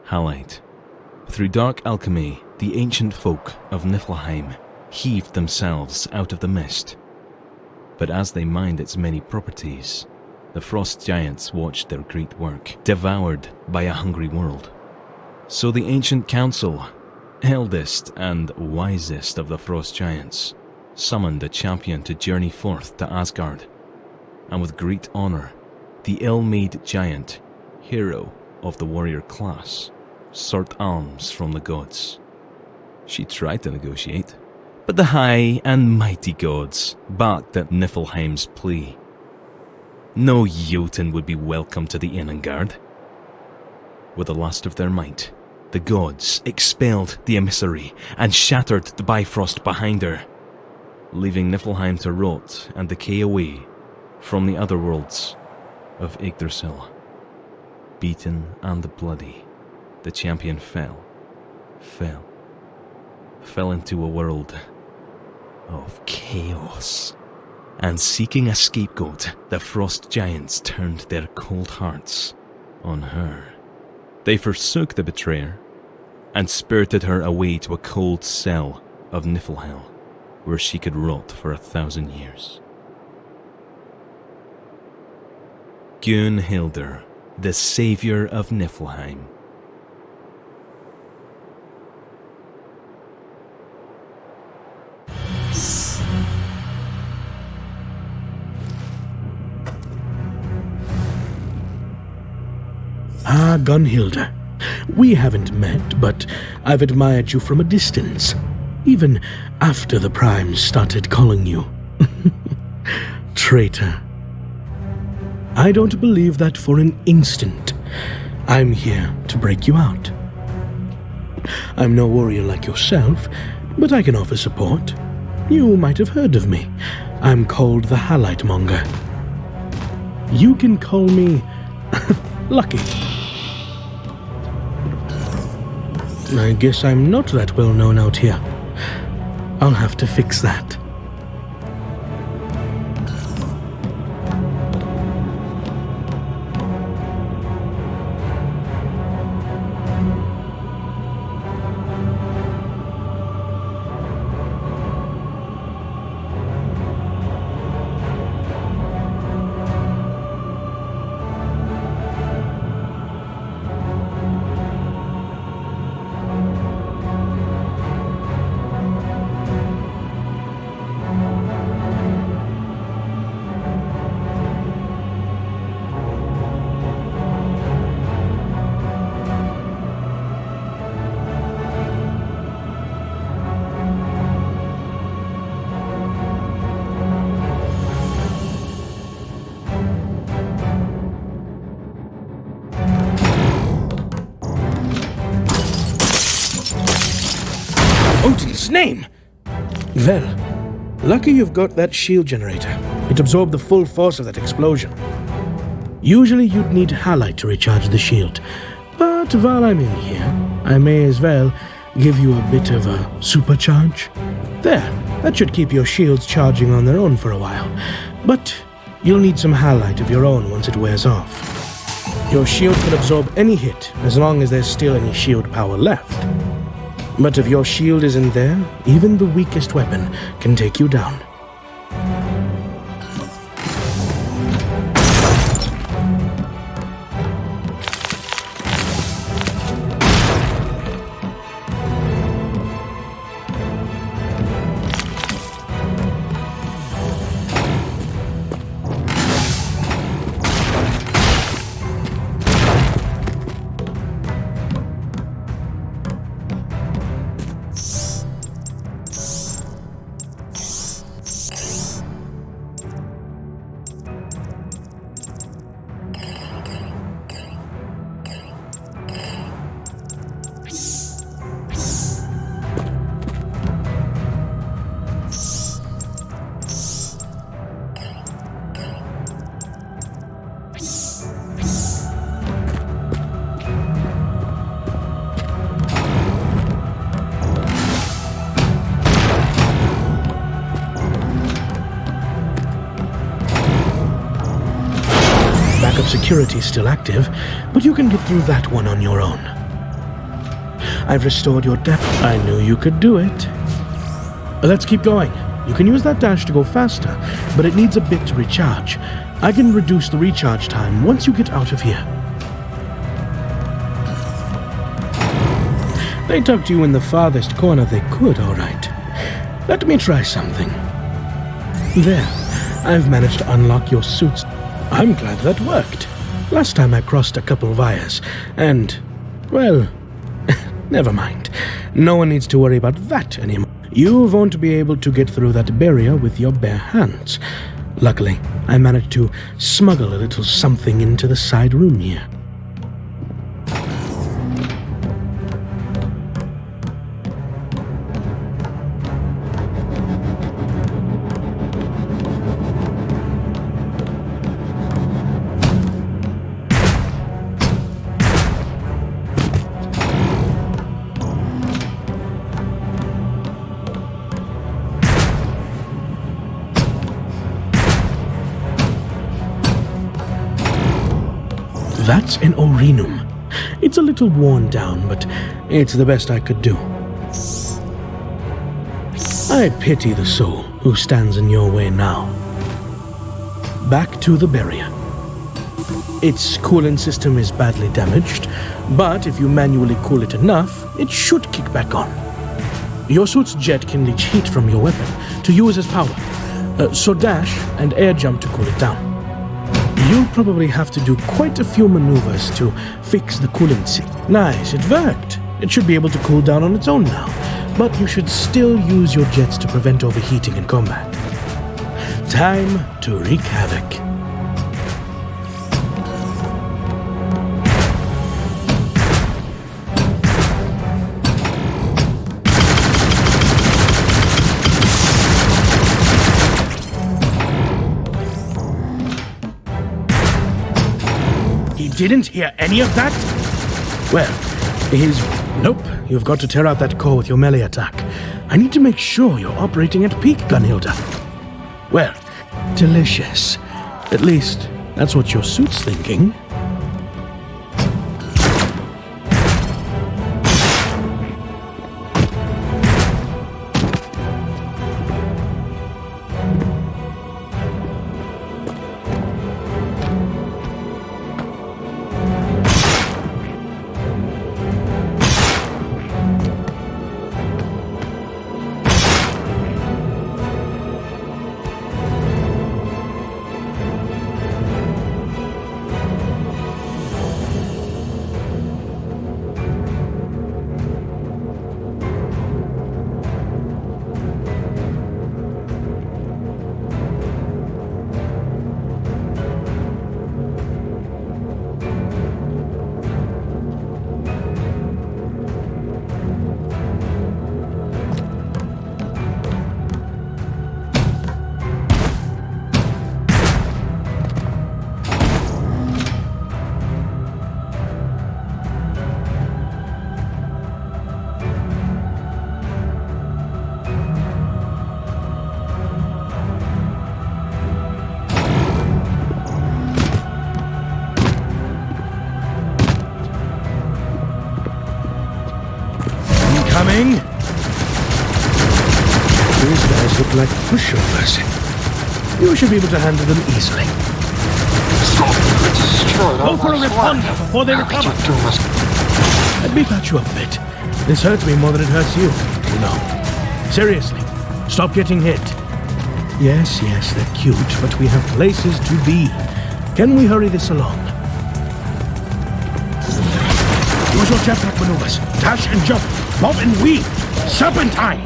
Halite. Through dark alchemy, the ancient folk of Niflheim heaved themselves out of the mist. But as they mined its many properties, the frost giants watched their great work devoured by a hungry world. So the ancient council, eldest and wisest of the frost giants, summoned a champion to journey forth to Asgard, and with great honor, the ill-made giant, hero of the warrior class, sought alms from the gods. She tried to negotiate, but the high and mighty gods balked at Niflheim's plea. No Jotun would be welcome to the Innengard. With the last of their might, the gods expelled the emissary and shattered the Bifrost behind her, leaving Niflheim to rot and decay away from the other worlds of Yggdrasil. Beaten and bloody, the champion fell into a world of chaos. And seeking a scapegoat, the frost giants turned their cold hearts on her. They forsook the betrayer and spirited her away to a cold cell of Niflhel, where she could rot for 1,000 years. Gunnhildr, the savior of Niflheim. Ah, Gunnhildr. We haven't met, but I've admired you from a distance, even after the Primes started calling you traitor. I don't believe that for an instant. I'm here to break you out. I'm no warrior like yourself, but I can offer support. You might have heard of me. I'm called the Halite Monger. You can call me Lucky. I guess I'm not that well known out here. I'll have to fix that. Odin's name! Well, lucky you've got that shield generator. It absorbed the full force of that explosion. Usually you'd need Halite to recharge the shield, but while I'm in here, I may as well give you a bit of a supercharge. There, that should keep your shields charging on their own for a while, but you'll need some Halite of your own once it wears off. Your shield can absorb any hit as long as there's still any shield power left. But if your shield isn't there, even the weakest weapon can take you down. Backup security is still active, but you can get through that one on your own. I've restored your depth. I knew you could do it. Let's keep going. You can use that dash to go faster, but it needs a bit to recharge. I can reduce the recharge time once you get out of here. They tucked you in the farthest corner they could, all right. Let me try something. There. I've managed to unlock your suits. I'm glad that worked. Last time I crossed a couple wires, and, well, never mind. No one needs to worry about that anymore. You won't be able to get through that barrier with your bare hands. Luckily, I managed to smuggle a little something into the side room here. That's an Orinum. It's a little worn down, but it's the best I could do. I pity the soul who stands in your way now. Back to the barrier. Its coolant system is badly damaged, but if you manually cool it enough, it should kick back on. Your suit's jet can leach heat from your weapon to use as power, so dash and air jump to cool it down. You'll probably have to do quite a few maneuvers to fix the coolant system. Nice, it worked. It should be able to cool down on its own now, but you should still use your jets to prevent overheating in combat. Time to wreak havoc. Didn't hear any of that? Well, Nope, you've got to tear out that core with your melee attack. I need to make sure you're operating at peak, Gunnhildr. Well, delicious. At least, that's what your suit's thinking. Coming. These guys look like pushovers. You should be able to handle them easily. Go for a ripondo before they recover. Let me patch you up a bit. This hurts me more than it hurts you, you know. Seriously, stop getting hit. Yes, they're cute, but we have places to be. Can we hurry this along? Use your jetpack maneuvers. Dash and jump. Bob and weave. Serpentine.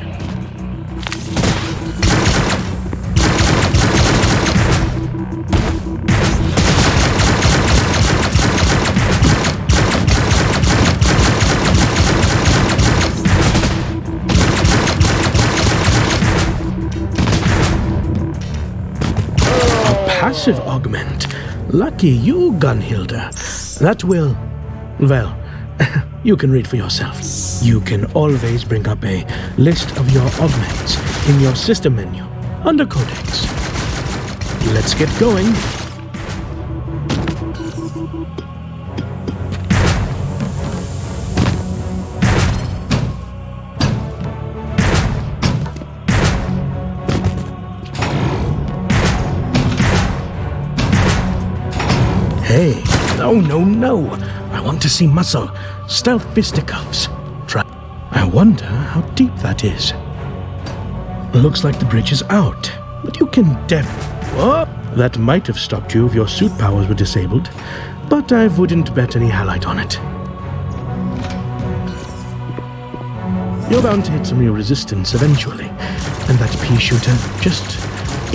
A passive augment. Lucky you, Gunnhildr. That will... well... you can read for yourself. You can always bring up a list of your augments in your system menu under Codex. Let's get going. No, no, no. I want to see muscle. Stealth fisticuffs. Try. I wonder how deep that is. Looks like the bridge is out, but you can Whoa! That might have stopped you if your suit powers were disabled, but I wouldn't bet any halite on it. You're bound to hit some real resistance eventually, and that pea shooter just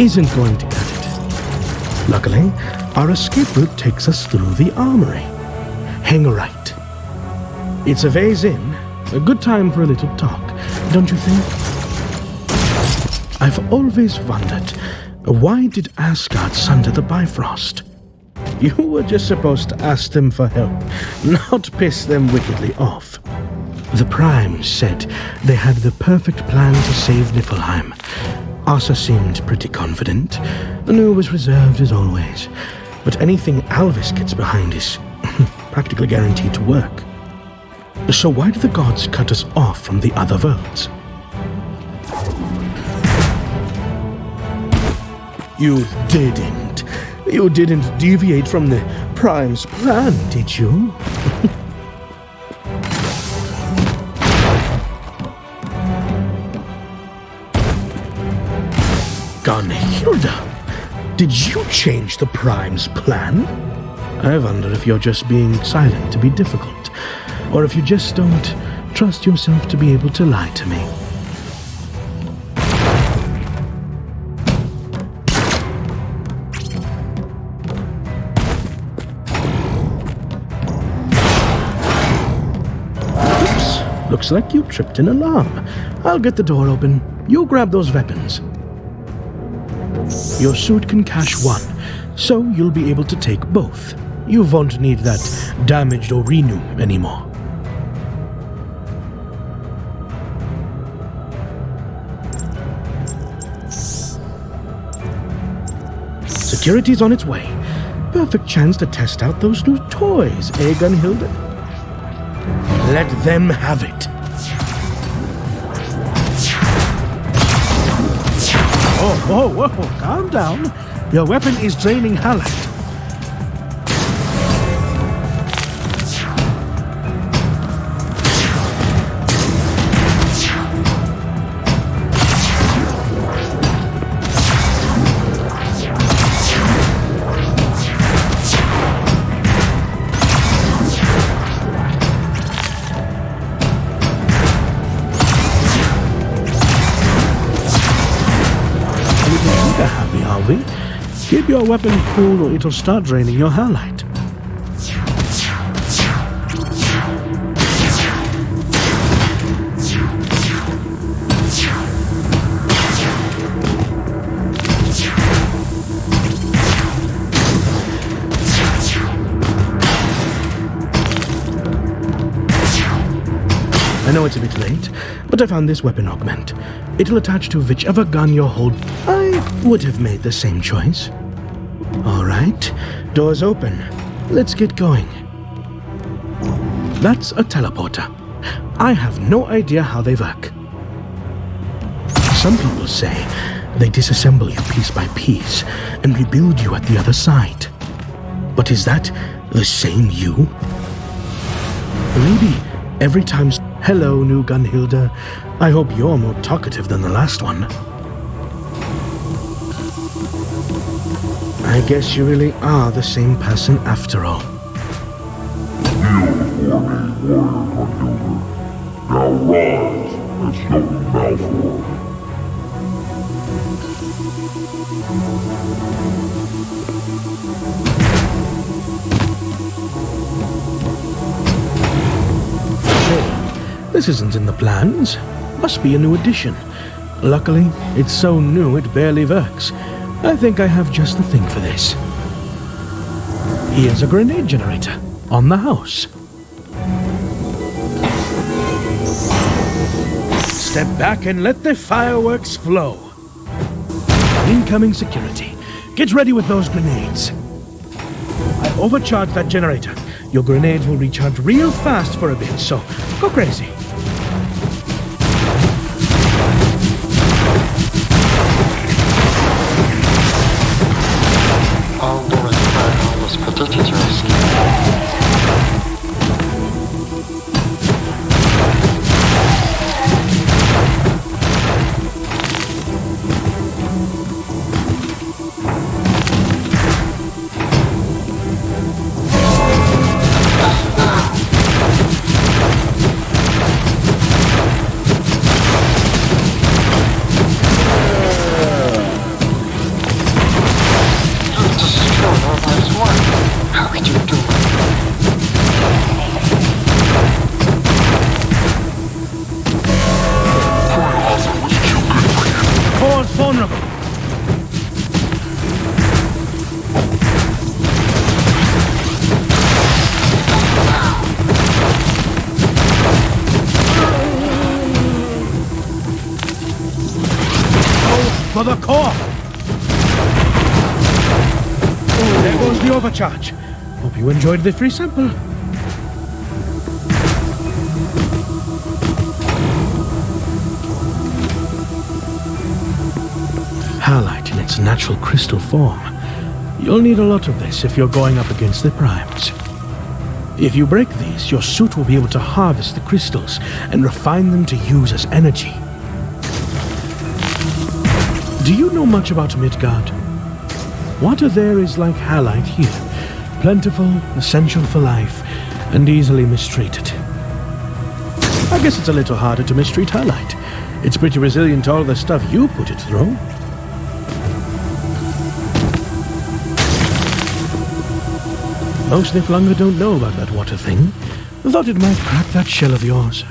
isn't going to cut it. Luckily, our escape route takes us through the armory. Hang right. It's a ways in, a good time for a little talk, don't you think? I've always wondered, why did Asgard sunder the Bifrost? You were just supposed to ask them for help, not piss them wickedly off. The Primes said they had the perfect plan to save Niflheim. Asa seemed pretty confident. Anu was reserved as always. But anything Alvis gets behind is practically guaranteed to work. So why do the gods cut us off from the other worlds? You didn't. You didn't deviate from the Prime's plan, did you? Gunnhildr, did you change the Prime's plan? I wonder if you're just being silent to be difficult, or if you just don't trust yourself to be able to lie to me. Oops, looks like you tripped an alarm. I'll get the door open. You grab those weapons. Your suit can cache one, so you'll be able to take both. You won't need that damaged Orinu anymore. Security's on its way. Perfect chance to test out those new toys, eh, Gunnhildr? Let them have it. Oh, whoa, whoa, calm down. Your weapon is draining halite. Happy, are we? Keep your weapon cool or it'll start draining your halite. I know it's a bit late, but I found this weapon augment. It'll attach to whichever gun you're holding. I would have made the same choice. All right, doors open. Let's get going. That's a teleporter. I have no idea how they work. Some people say they disassemble you piece by piece and rebuild you at the other side. But is that the same you? Maybe every time... Hello, new Gunnhildr. I hope you're more talkative than the last one. I guess you really are the same person after all. Kneel before me, warrior Gunnhildr. Now rise as young Malfoy. This isn't in the plans. Must be a new addition. Luckily, it's so new it barely works. I think I have just the thing for this. Here's a grenade generator on the house. Step back and let the fireworks flow. Incoming security. Get ready with those grenades. I overcharged that generator. Your grenades will recharge real fast for a bit, so go crazy. All doors are almost protected to risk. for the core! Oh, there goes the overcharge. Hope you enjoyed the free sample. Halite in its natural crystal form. You'll need a lot of this if you're going up against the primes. If you break these, your suit will be able to harvest the crystals and refine them to use as energy. Do you know much about Midgard? Water there is like halite here. Plentiful, essential for life, and easily mistreated. I guess it's a little harder to mistreat halite. It's pretty resilient to all the stuff you put it through. Most Niflunga don't know about that water thing. Thought it might crack that shell of yours.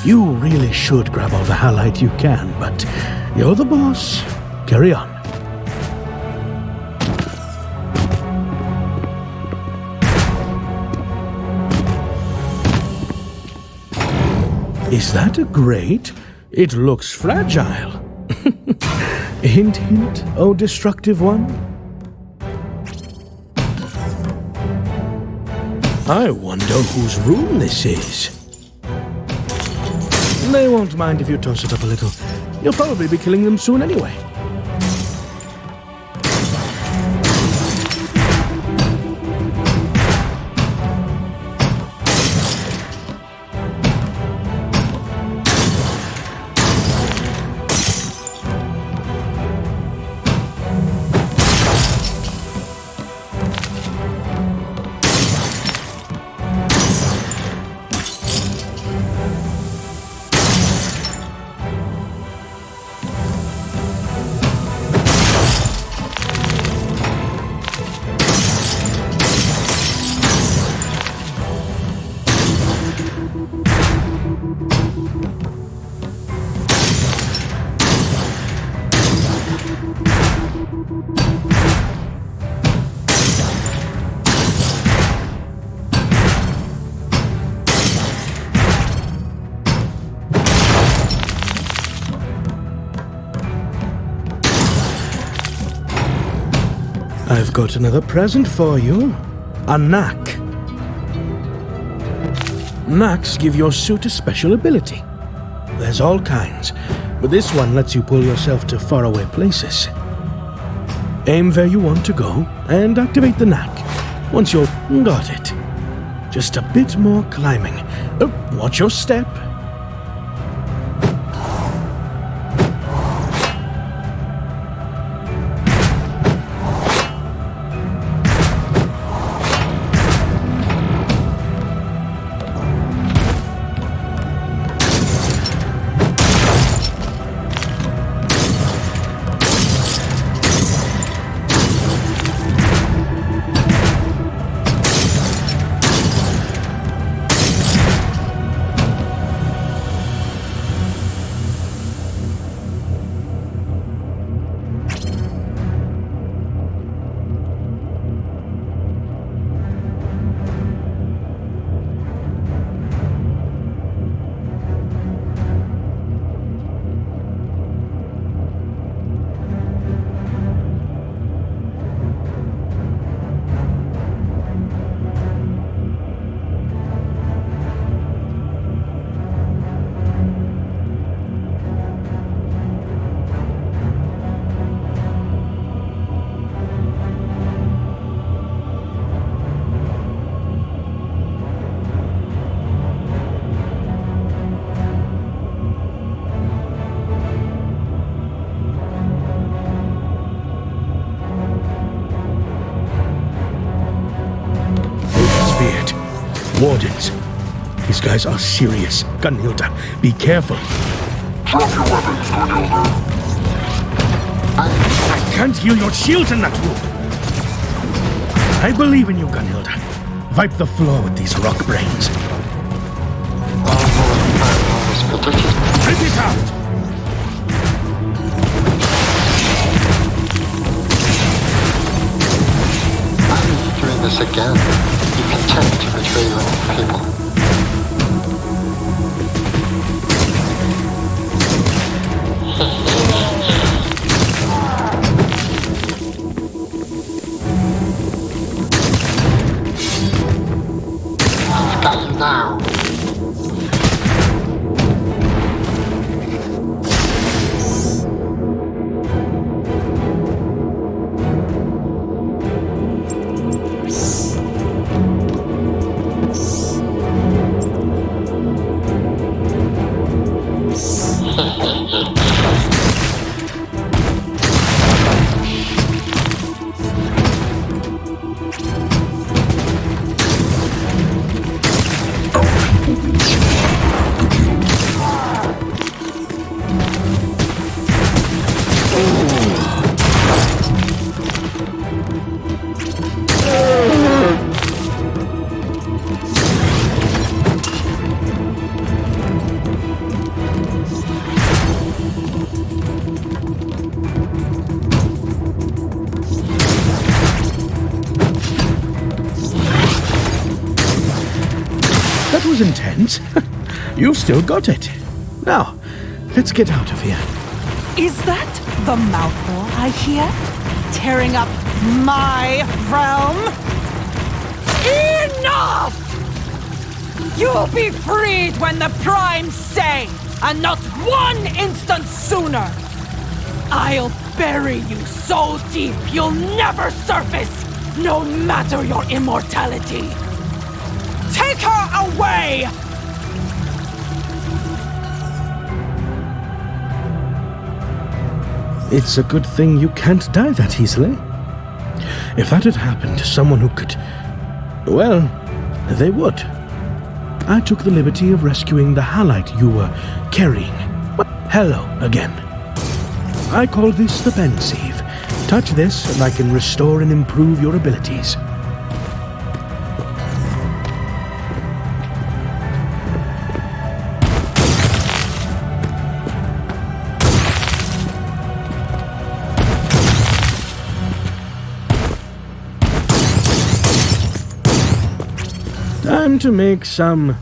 You really should grab all the halite you can, but you're the boss. Carry on. Is that a grate? It looks fragile. Hint, hint, oh destructive one. I wonder whose room this is. They won't mind if you toss it up a little. You'll probably be killing them soon anyway. I've got another present for you. A knack. Knacks give your suit a special ability. There's all kinds, but this one lets you pull yourself to faraway places. Aim where you want to go and activate the knack. Once you've got it, just a bit more climbing. Watch your step. Wardens. These guys are serious. Gunnhildr, be careful. Drop your weapons, Gunnhildr. I can't heal your shields in that room. I believe in you, Gunnhildr. Wipe the floor with these rock brains. Rip it out! Why are you doing this again? You continue to betray your own people. I've got you now. That was intense. You've still got it. Now, let's get out of here. Is that the mouthful I hear? Tearing up my realm? Enough! You'll be freed when the primes say, and not 1 instant sooner! I'll bury you so deep you'll never surface, no matter your immortality! Take her away! It's a good thing you can't die that easily. If that had happened to someone who could... well, they would. I took the liberty of rescuing the halite you were carrying. Well, hello again. I call this the pensieve. Touch this and I can restore and improve your abilities. Time to make some...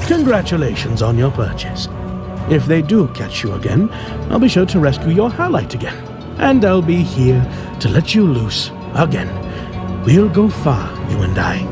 Congratulations on your purchase. If they do catch you again, I'll be sure to rescue your halite again. And I'll be here to let you loose again. We'll go far, you and I.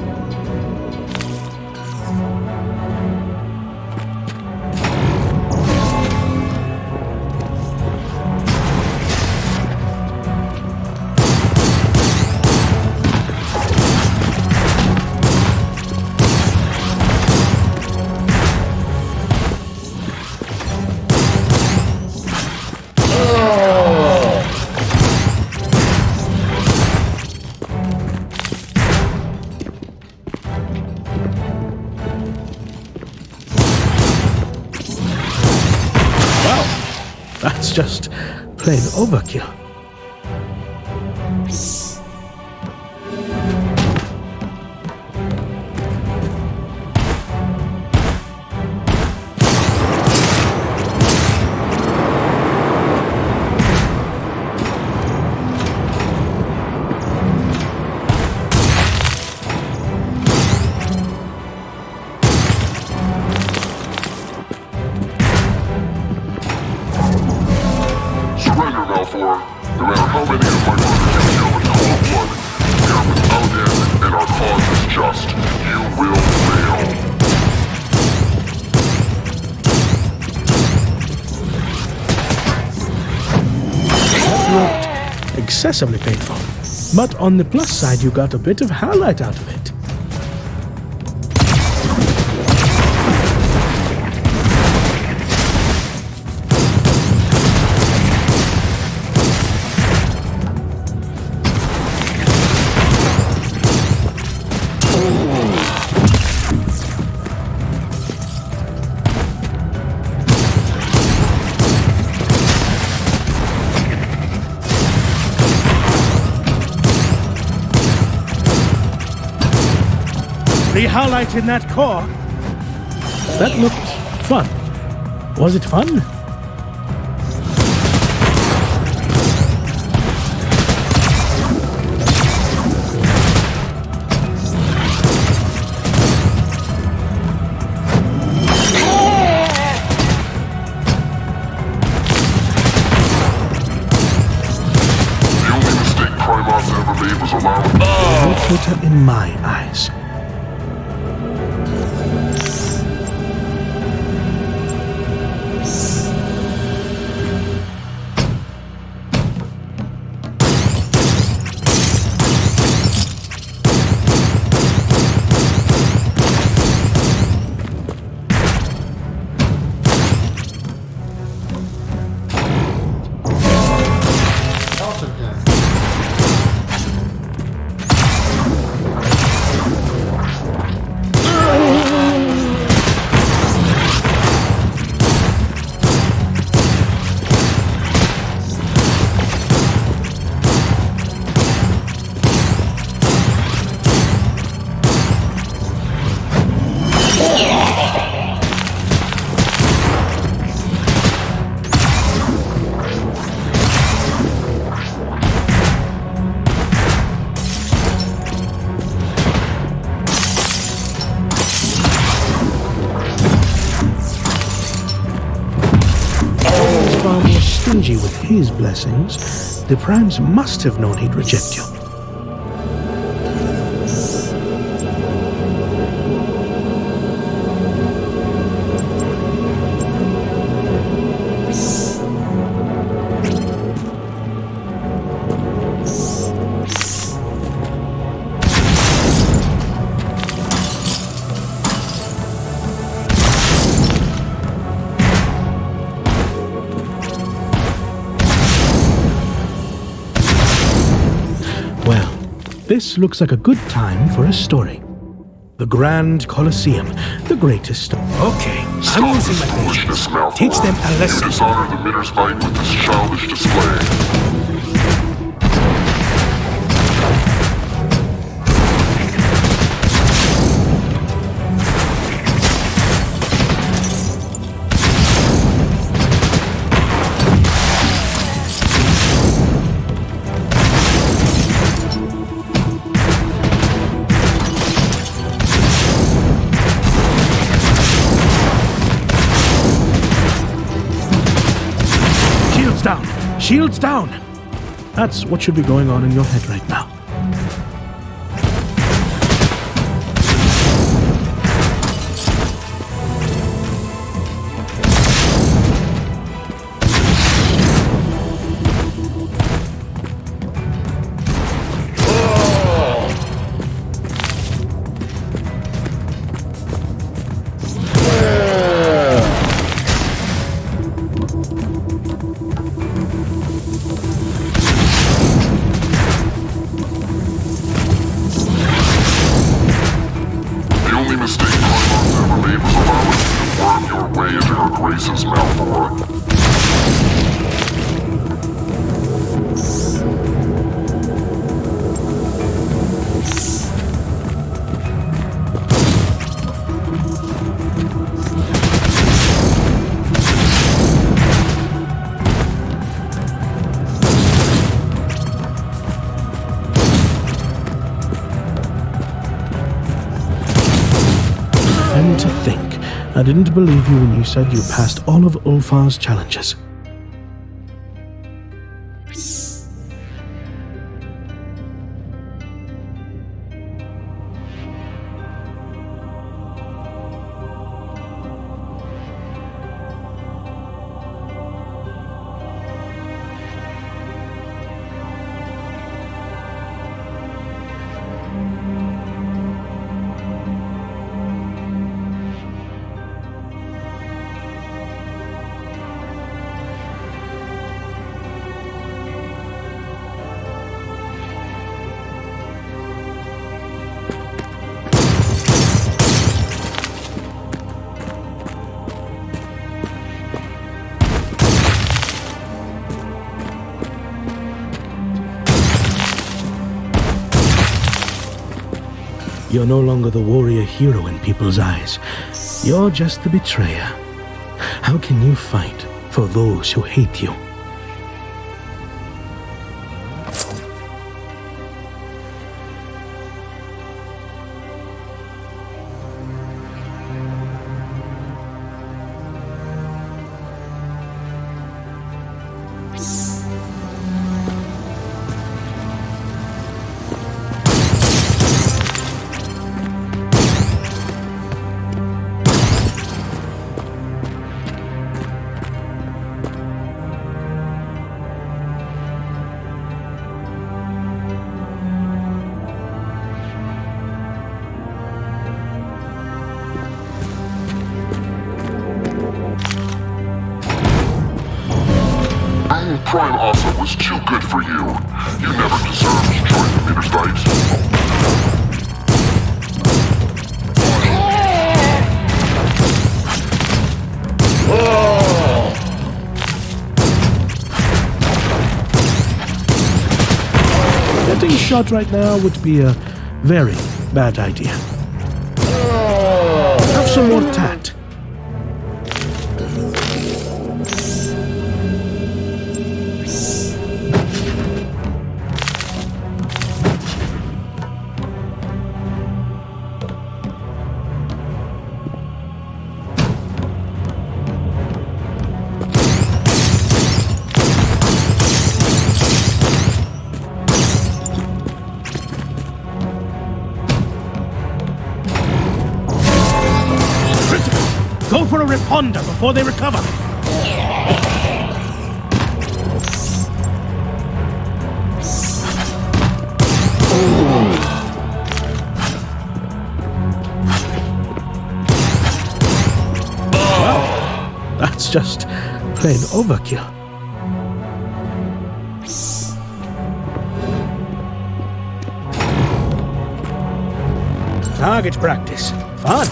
That's just plain overkill. Malfour. No matter how many of my brothers you kill in cold blood, we are without end, and our cause is just. You will fail. That looked excessively painful. But on the plus side, you got a bit of highlight out of it. The highlight in that core. That looked fun. Was it fun? The only mistake Primarchs ever made was allowing... No filter in my eyes. Stingy with his blessings, the Primes must have known he'd reject you. Well, this looks like a good time for a story. The Grand Colosseum, the greatest. Okay, Stop I'm this losing my foolishness, patience. Malfour. Teach them a You lesson. dishonor the Midder's fight with this childish display. Down! Shields down! That's what should be going on in your head right now. Graces, Malfour. And to think, I didn't believe you when you said you passed all of Ulfar's challenges. You're no longer the warrior hero in people's eyes. You're just the betrayer. How can you fight for those who hate you? Prime also was too good for you. You never deserved to join the Minnesite. Getting shot right now would be a very bad idea. Have some more tact. Go for a reponder before they recover. Wow, that's just plain overkill. Target practice. Fun.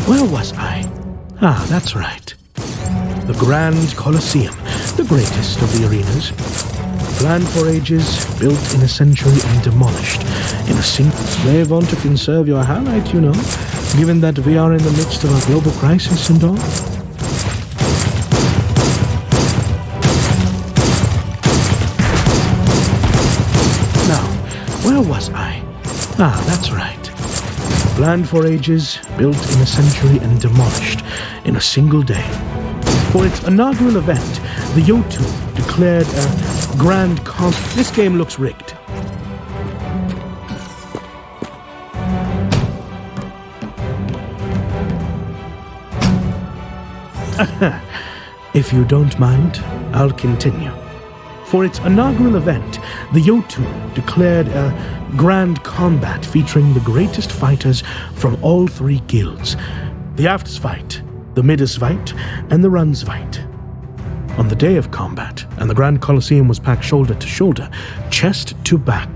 Where was I? Ah, that's right. The Grand Colosseum, the greatest of the arenas. Planned for ages, built in a century and demolished in a single. They want to conserve your highlight, you know, given that we are in the midst of a global crisis and all. Now, where was I? Ah, that's right. Planned for ages, built in a century and demolished in a single day. For its inaugural event, the Yotu declared a grand This game looks rigged. If you don't mind, I'll continue. For its inaugural event, the Yotu declared a grand combat featuring the greatest fighters from all three guilds. The Aftsvite, the Midasvite, and the Runsvite. On the day of combat, and the Grand Colosseum was packed shoulder to shoulder, chest to back.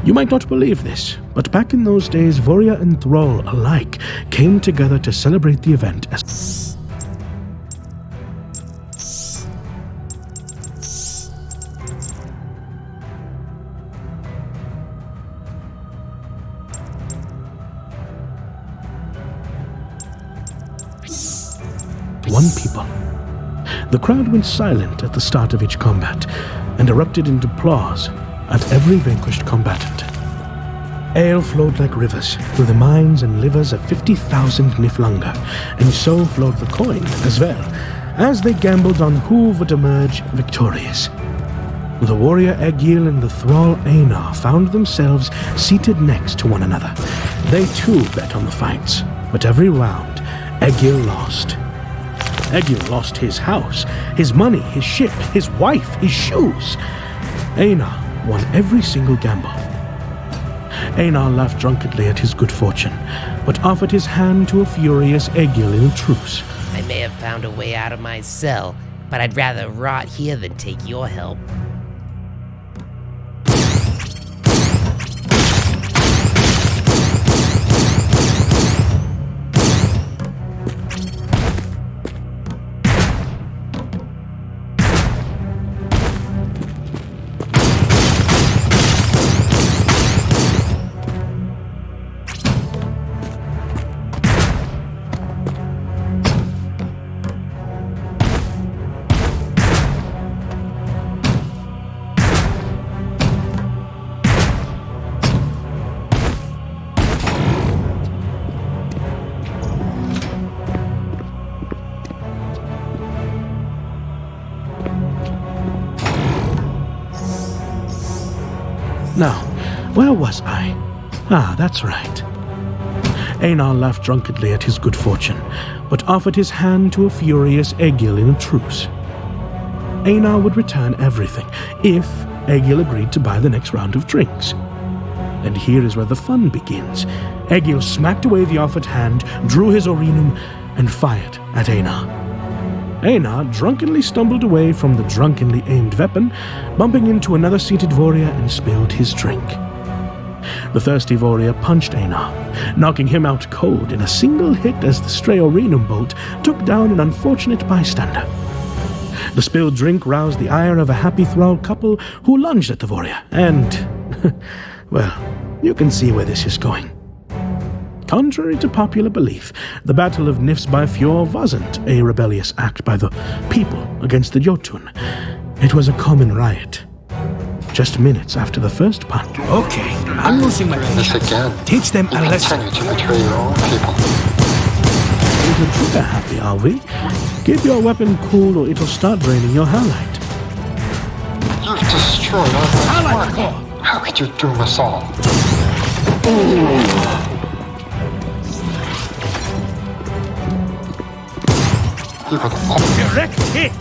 You might not believe this, but back in those days, Warrior and Thrall alike came together to celebrate the event as one people. The crowd went silent at the start of each combat and erupted into applause at every vanquished combatant. Ale flowed like rivers through the minds and livers of 50,000 Niflunga, and so flowed the coin as well, as they gambled on who would emerge victorious. The warrior Egil and the thrall Einar found themselves seated next to one another. They too bet on the fights, but every round, Egil lost. Egil lost his house, his money, his ship, his wife, his shoes. Einar won every single gamble. Einar laughed drunkenly at his good fortune, but offered his hand to a furious Egil in a truce. I may have found a way out of my cell, but I'd rather rot here than take your help. Where was I? Ah, that's right. Einar laughed drunkenly at his good fortune, but offered his hand to a furious Egil in a truce. Einar would return everything, if Egil agreed to buy the next round of drinks. And here is where the fun begins. Egil smacked away the offered hand, drew his Orinum, and fired at Einar. Einar drunkenly stumbled away from the drunkenly aimed weapon, bumping into another seated warrior and spilled his drink. The thirsty warrior punched Einar, knocking him out cold in a single hit as the stray Orinum bolt took down an unfortunate bystander. The spilled drink roused the ire of a happy thrall couple who lunged at the warrior, and, well, you can see where this is going. Contrary to popular belief, the Battle of Nifs by Fjord wasn't a rebellious act by the people against the Jotun. It was a common riot. Just minutes after the first punch. Okay, I'm losing my Doing this patience. again. Teach them You a lesson. continue to betray your own people. Little trigger happy, are we? Keep your weapon cool or it'll start draining your halite. You've destroyed our life's work. How could you doom us all? You would all Direct hit!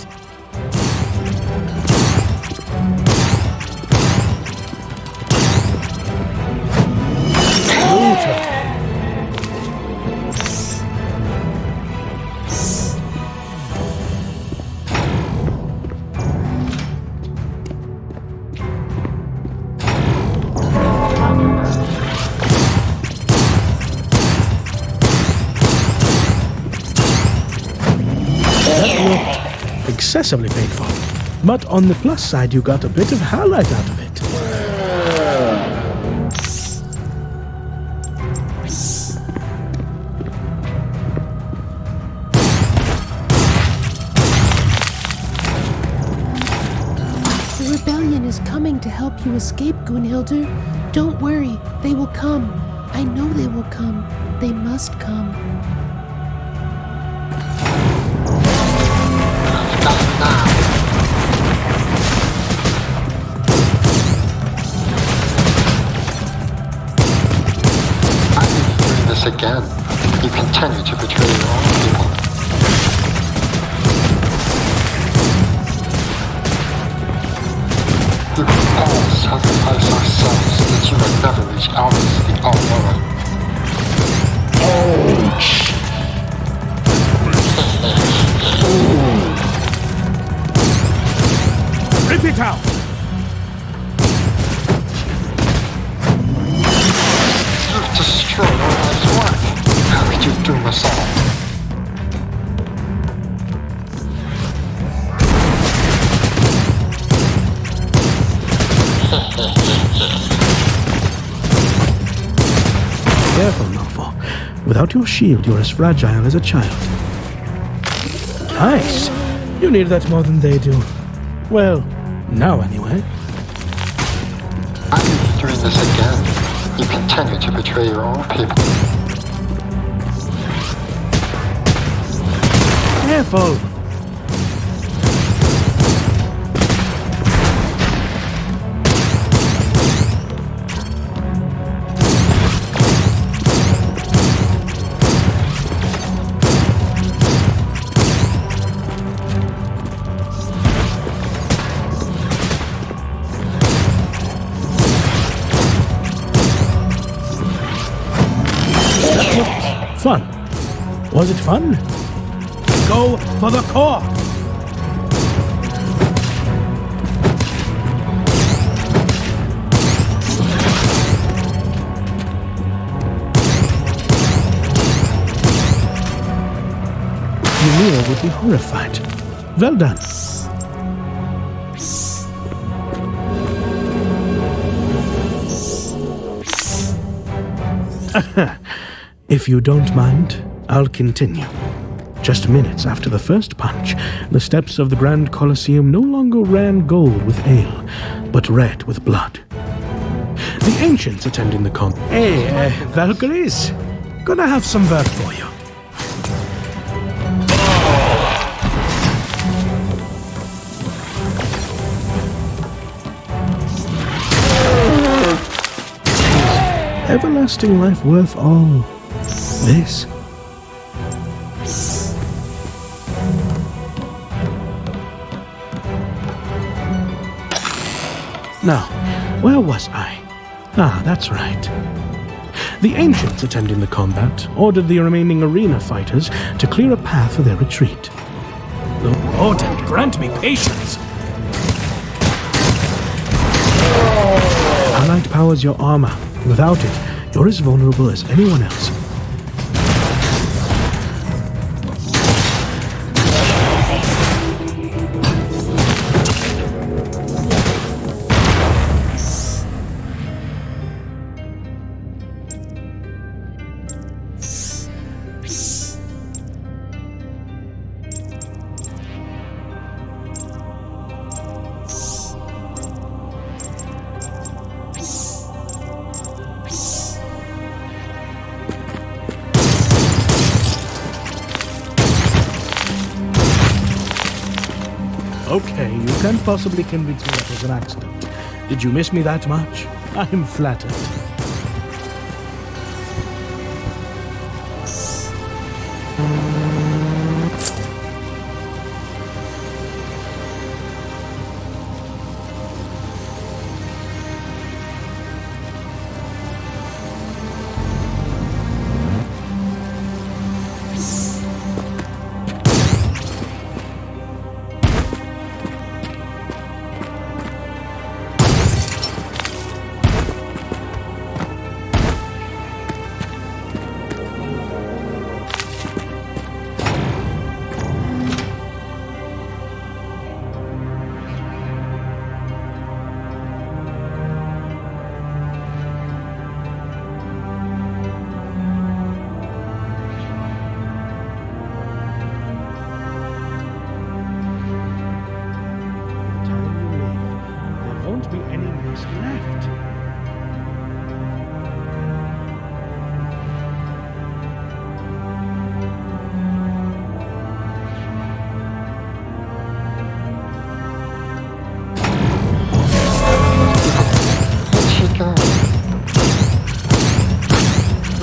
Excessively painful. But on the plus side, you got a bit of halite out of it. The rebellion is coming to help you escape, Gunnhildr. Don't worry, they will come. I know they will come. They must come. Again, you continue to betray your own people. We will all sacrifice ourselves so that you may never reach out as the All-Knowing. Rip it out! You've destroyed our life's work. How could you doom us all? Careful, Malfoy. Without your shield, you're as fragile as a child. Nice. You need that more than they do. Well, now anyway. I'm doing this again. You continue to betray your own people. Careful. Fun. Was it fun? Go for the core! Ymir would be horrified. Well done. If you don't mind, I'll continue. Just minutes after the first punch, the steps of the Grand Colosseum no longer ran gold with ale, but red with blood. The ancients attending the con. Hey, Valkyries, gonna have some work for you. everlasting life worth all this? Now, where was I? Ah, that's right. The ancients attending the combat ordered the remaining arena fighters to clear a path for their retreat. Lord, and grant me patience. Highlight powers your armor. Without it, you're as vulnerable as anyone else. Okay, you can't possibly convince me that was an accident. Did you miss me that much? I'm flattered.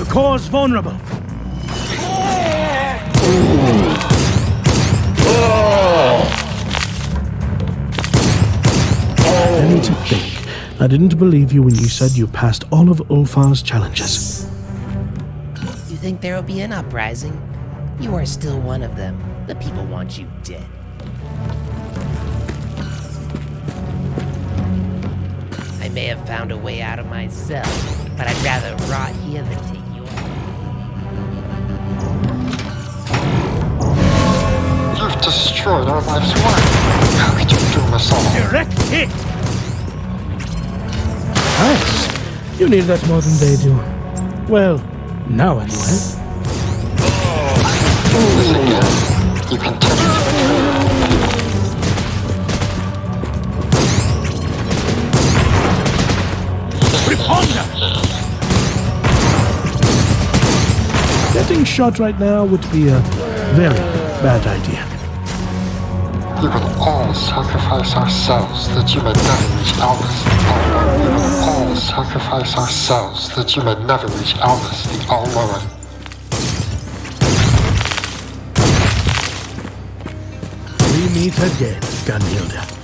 Core's vulnerable. And to think, I didn't believe you when you said you passed all of Ulfar's challenges. You think there will be an uprising? You are still one of them. The people want you dead. I may have found a way out of my cell, but I'd rather rot here than take you on. You've destroyed our life's work. How could you doom us all? Direct hit! Nice. You need that more than they do. Well, now anyway. This again. You continue to betray. Preponder! Getting shot right now would be a very bad idea. We will all sacrifice ourselves that you may never reach Albus. We will all sacrifice ourselves that you may never reach Albus the All-Knowing. We meet again, Gunnhildr.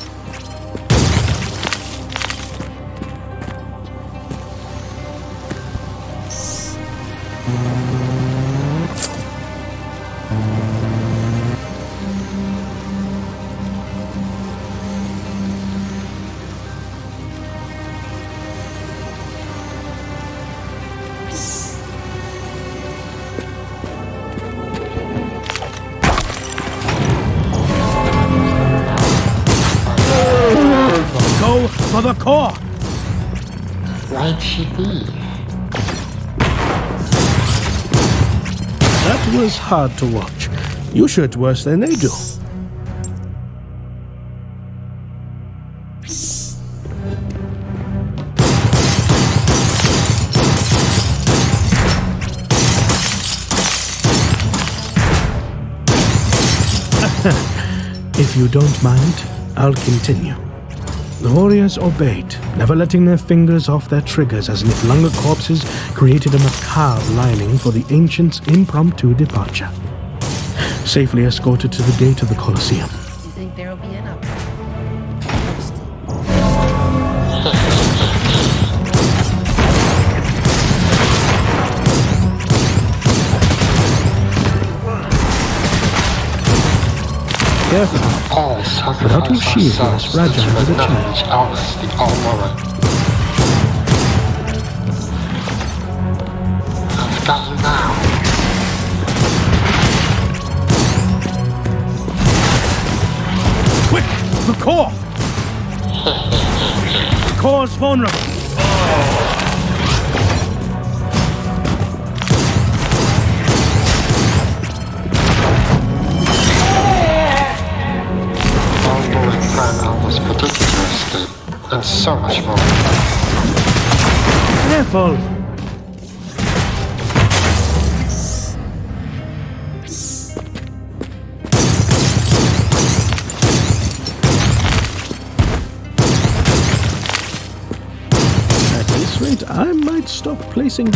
Go for the core! Why'd she leave? That was hard to watch. You shoot worse than they do. If you don't mind, I'll continue. The warriors obeyed, never letting their fingers off their triggers as Niflunga corpses created a macabre lining for the ancients' impromptu departure. Safely escorted to the gate of the Colosseum. You think there'll be an uprising? Careful. All Without your sacrifice shield, you are ourselves fragile that you as a may never child. reach Albus the All-Knowing. I've got you now. Quick! The core! The core's vulnerable. All-Knowing plan Albus predicted your escape, and so much more. Careful! At this rate, I might stop placing.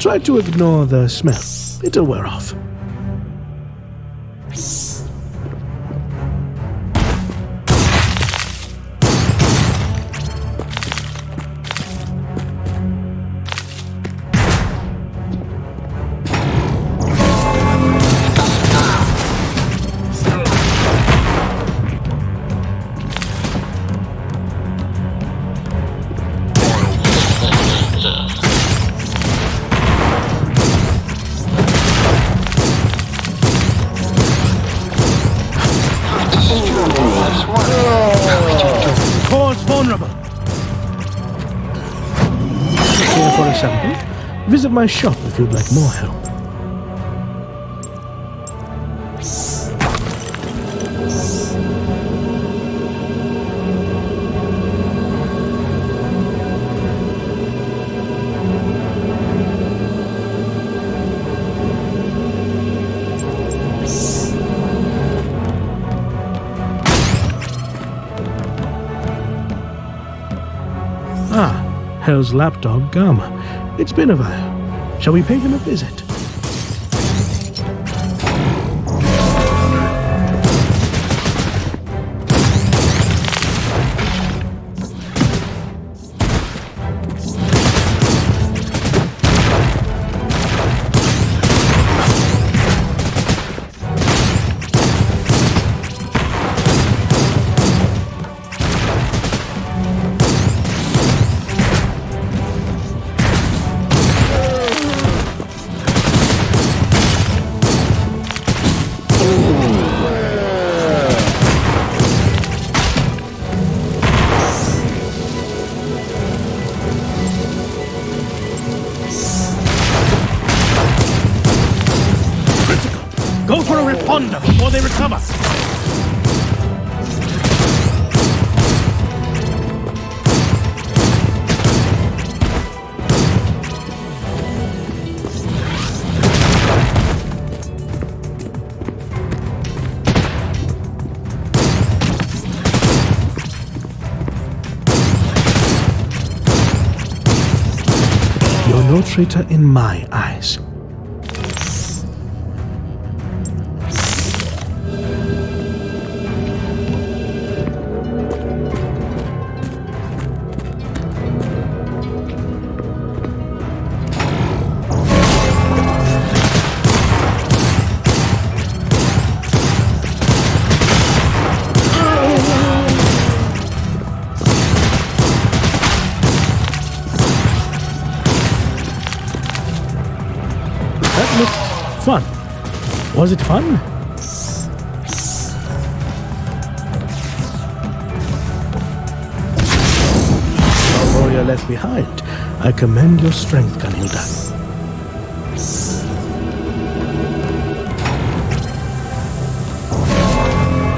Try to ignore the smell. It'll wear off. Core's vulnerable. Here for a sample. Visit my shop if you'd like more help. Ah, Hell's lapdog, Gama. It's been a while. Shall we pay him a visit? Go for a riponda before they recover. You're no traitor in my eyes. fun. Was it fun? Although you're left behind, I commend your strength, Gunnhildr.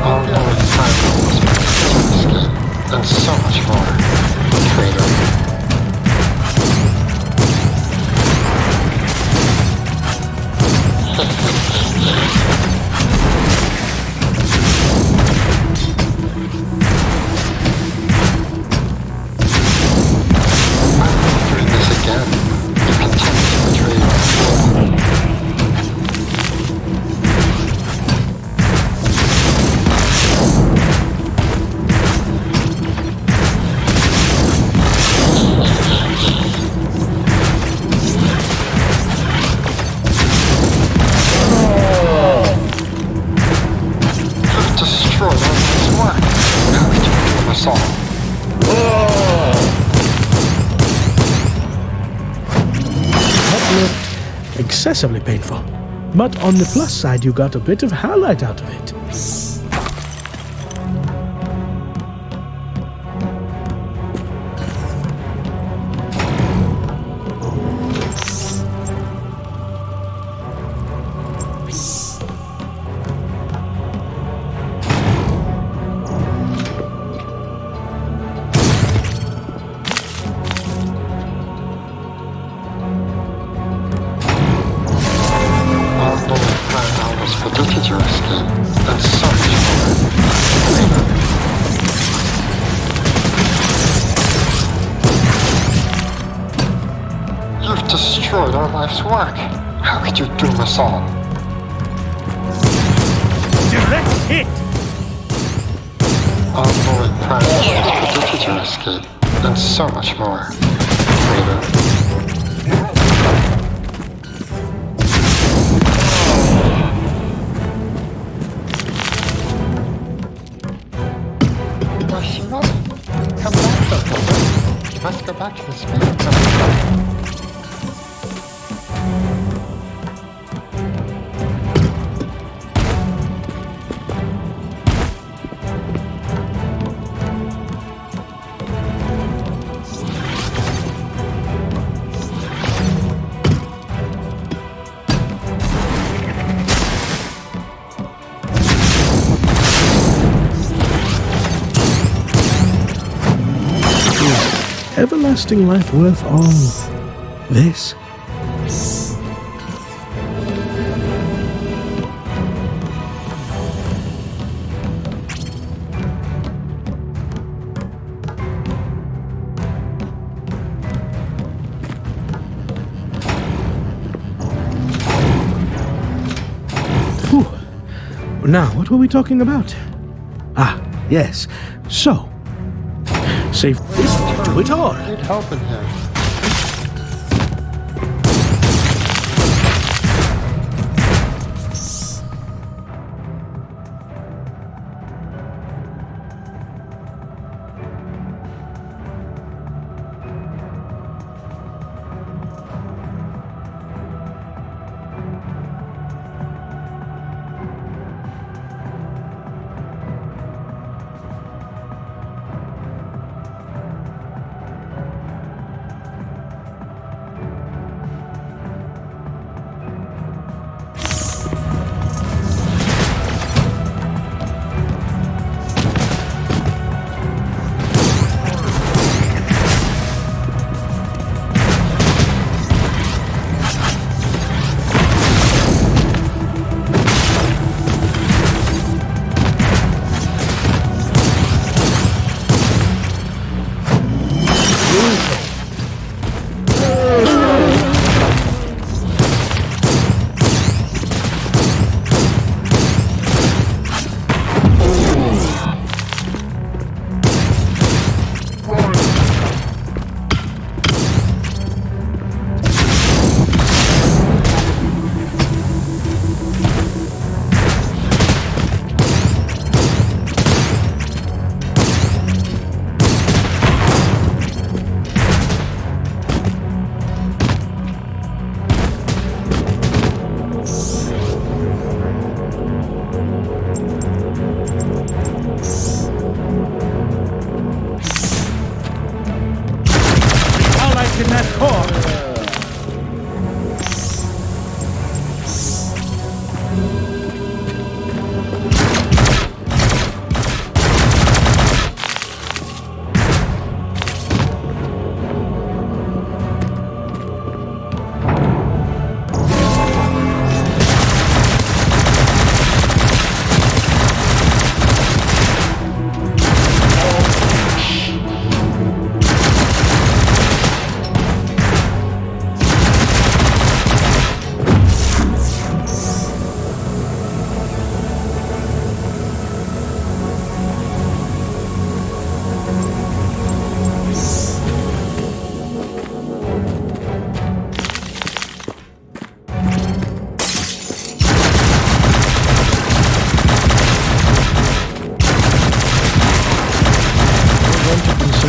All knowing Final was my skin, and so much more. Traitor. Doing this again. You continue to betray your You've destroyed all this work. How could you do us all? That looked excessively painful. But on the plus side, you got a bit of highlight out of it. All knowing plan almost predicted your escape, and so much more. You've destroyed our life's work. How could you doom us all? Direct hit! All knowing plan almost predicted your escape, and so much more. Traitor. Why, she must come back, Gunnhildr. You must go back to the spirit temple. Everlasting life worth all this? Whew. Now, what were we talking about? Ah, yes. So, save this to it all. Need help in here.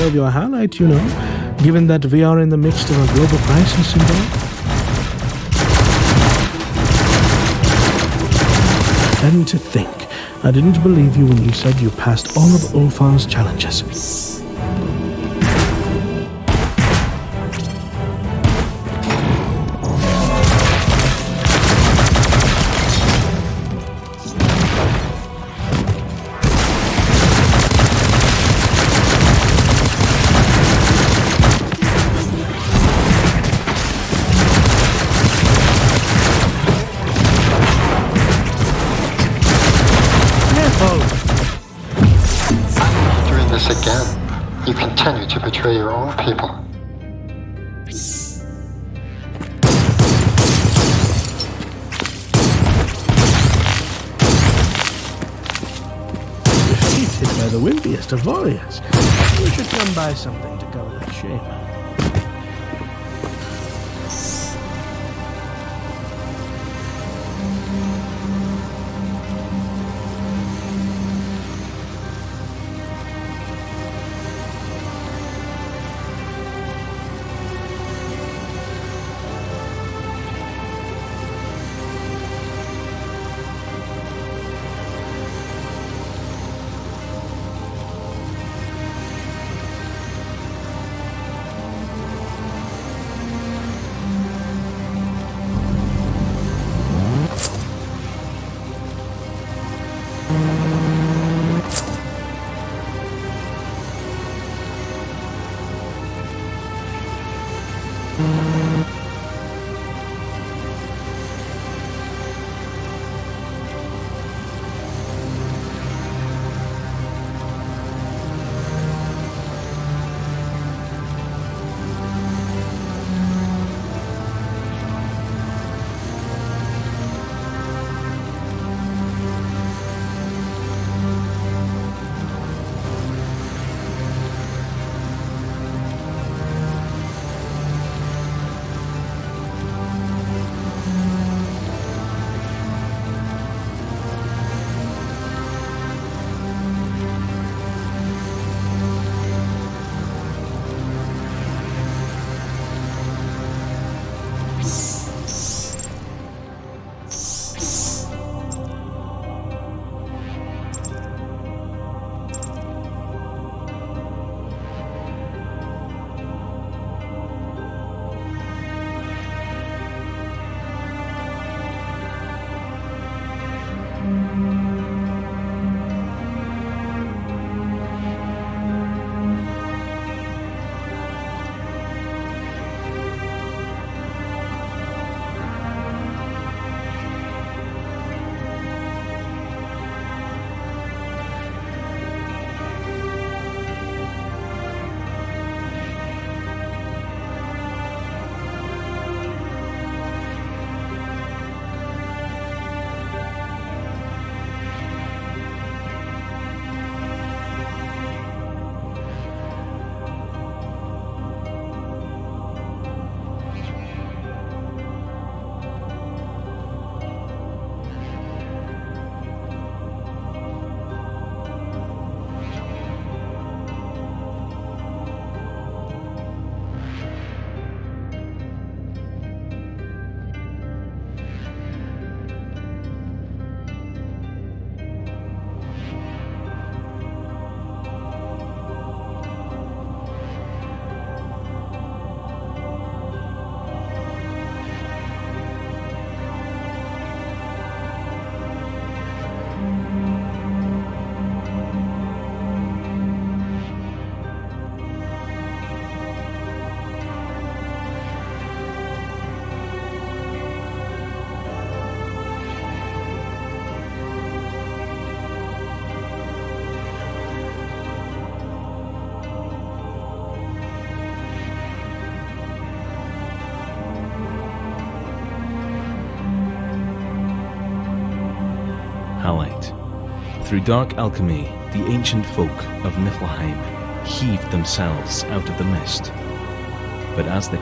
deserve your highlight, you know, given that we are in the midst of a global crisis involved. And to think, I didn't believe you when you said you passed all of Ulfar's challenges. Doing this again. You continue to betray your own people. Defeated by the windiest of warriors. We should come by something to cover that shame. Halite. Through dark alchemy, the ancient folk of Niflheim heaved themselves out of the mist. But as they